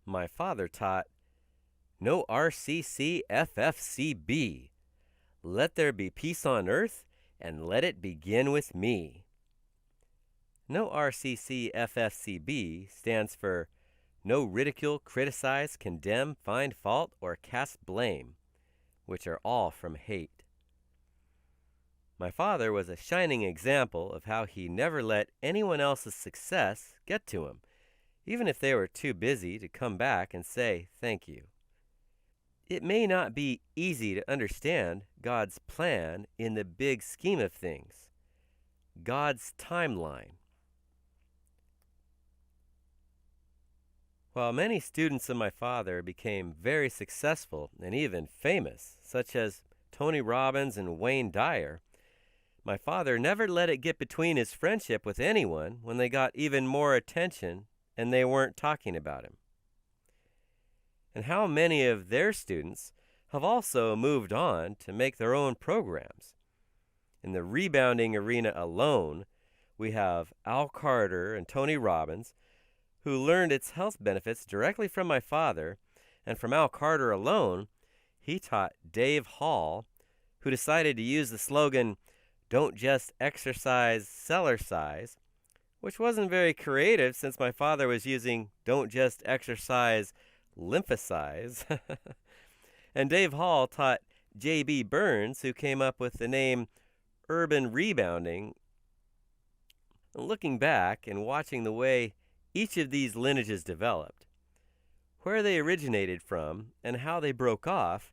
My father taught, "No RCCFFCB. Let there be peace on earth, and let it begin with me." No RCCFFCB stands for no ridicule, criticize, condemn, find fault, or cast blame, which are all from hate. My father was a shining example of how he never let anyone else's success get to him, even if they were too busy to come back and say thank you. It may not be easy to understand God's plan in the big scheme of things, God's timeline. While many students of my father became very successful and even famous, such as Tony Robbins and Wayne Dyer, my father never let it get between his friendship with anyone when they got even more attention and they weren't talking about him. And how many of their students have also moved on to make their own programs. In the rebounding arena alone, we have Al Carter and Tony Robbins, who learned its health benefits directly from my father, and from Al Carter alone, he taught Dave Hall, who decided to use the slogan, "Don't just exercise, cellercise," which wasn't very creative since my father was using "Don't just exercise, lymphocyze." And Dave Hall taught J.B. Burns, who came up with the name urban rebounding. Looking back and watching the way each of these lineages developed, where they originated from, and how they broke off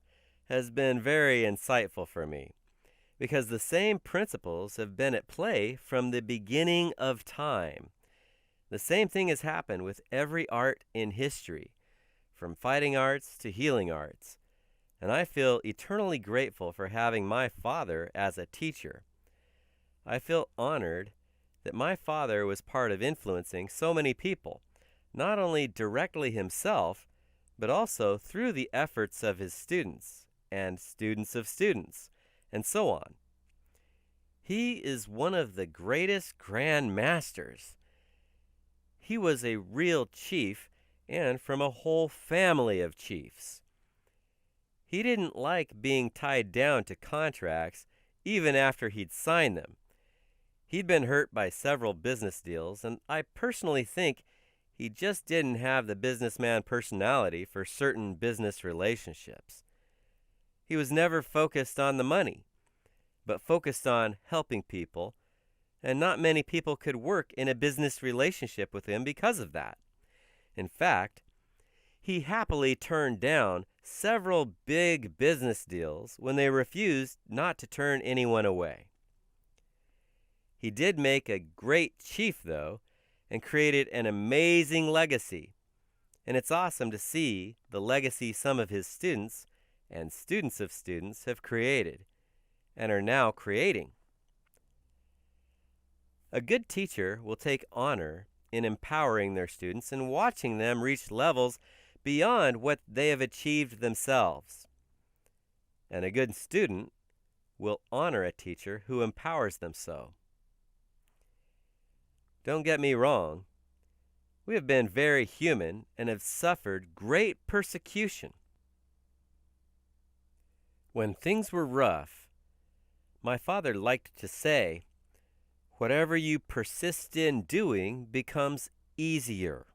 has been very insightful for me, because the same principles have been at play from the beginning of time. The same thing has happened with every art in history, from fighting arts to healing arts, and I feel eternally grateful for having my father as a teacher. I feel honored that my father was part of influencing so many people, not only directly himself, but also through the efforts of his students and students of students, and so on. He is one of the greatest grand masters. He was a real chief and from a whole family of chiefs. He didn't like being tied down to contracts even after he'd signed them. He'd been hurt by several business deals, and I personally think he just didn't have the businessman personality for certain business relationships. He was never focused on the money, but focused on helping people, and not many people could work in a business relationship with him because of that. In fact, he happily turned down several big business deals when they refused not to turn anyone away. He did make a great chief, though, and created an amazing legacy. And it's awesome to see the legacy some of his students and students of students have created and are now creating. A good teacher will take honor in empowering their students and watching them reach levels beyond what they have achieved themselves. And a good student will honor a teacher who empowers them so. Don't get me wrong. We have been very human and have suffered great persecution. When things were rough, my father liked to say, "Whatever you persist in doing becomes easier."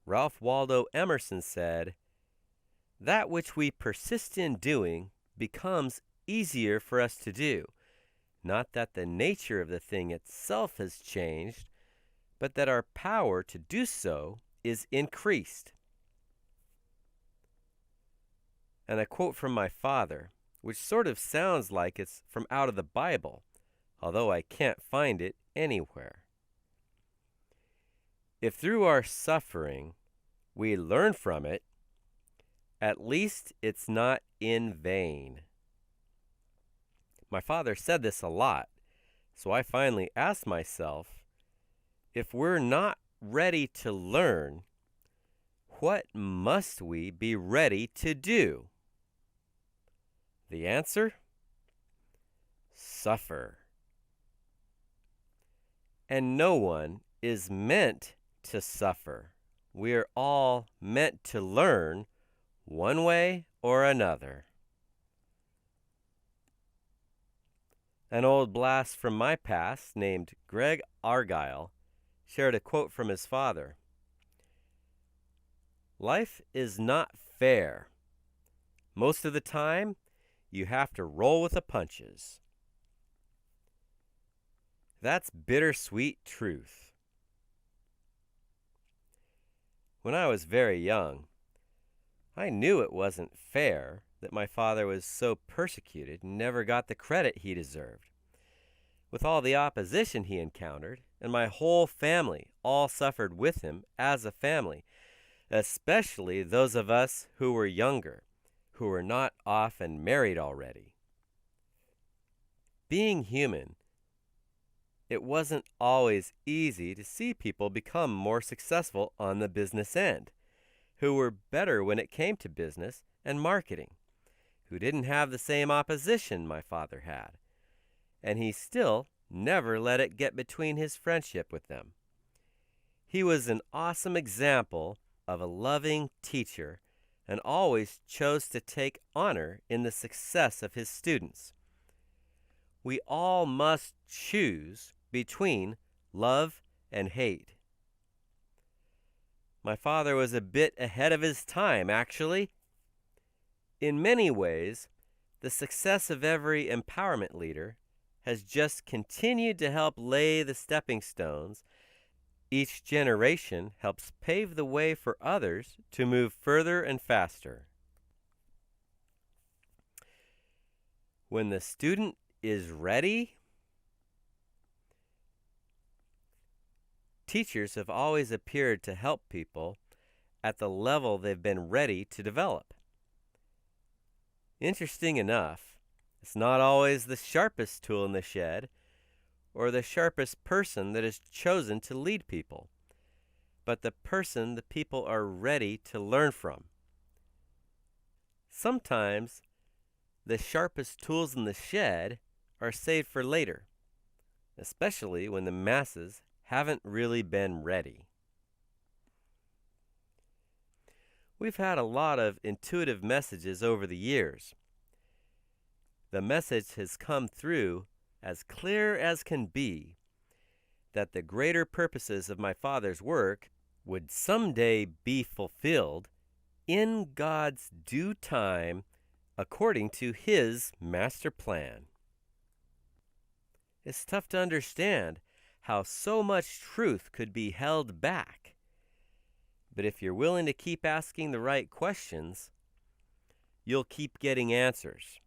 Ralph Waldo Emerson said, "That which we persist in doing becomes easier for us to do. Not that the nature of the thing itself has changed, but that our power to do so is increased." And a quote from my father, which sort of sounds like it's from out of the Bible, although I can't find it anywhere. If through our suffering we learn from it, at least it's not in vain. My father said this a lot, so I finally asked myself, if we're not ready to learn, what must we be ready to do? The answer? Suffer. And no one is meant to suffer we are all meant to learn one way or another. An old blast from my past named Greg Argyle shared a quote from his father. Life is not fair. Most of the time, you have to roll with the punches. That's bittersweet truth. When I was very young, I knew it wasn't fair that my father was so persecuted and never got the credit he deserved. With all the opposition he encountered, and my whole family all suffered with him as a family, especially those of us who were younger, who were not often married already. Being human, it wasn't always easy to see people become more successful on the business end, who were better when it came to business and marketing, who didn't have the same opposition my father had, and he still never let it get between his friendship with them. He was an awesome example of a loving teacher and always chose to take honor in the success of his students. We all must choose between love and hate. My father was a bit ahead of his time, actually. In many ways, the success of every empowerment leader has just continued to help lay the stepping stones. Each generation helps pave the way for others to move further and faster. When the student is ready, teachers have always appeared to help people at the level they've been ready to develop. Interesting enough, it's not always the sharpest tool in the shed or the sharpest person that is chosen to lead people, but the person the people are ready to learn from. Sometimes the sharpest tools in the shed are saved for later, especially when the masses haven't really been ready. We've had a lot of intuitive messages over the years. The message has come through as clear as can be that the greater purposes of my father's work would someday be fulfilled in God's due time according to his master plan. It's tough to understand how so much truth could be held back. But if you're willing to keep asking the right questions, you'll keep getting answers.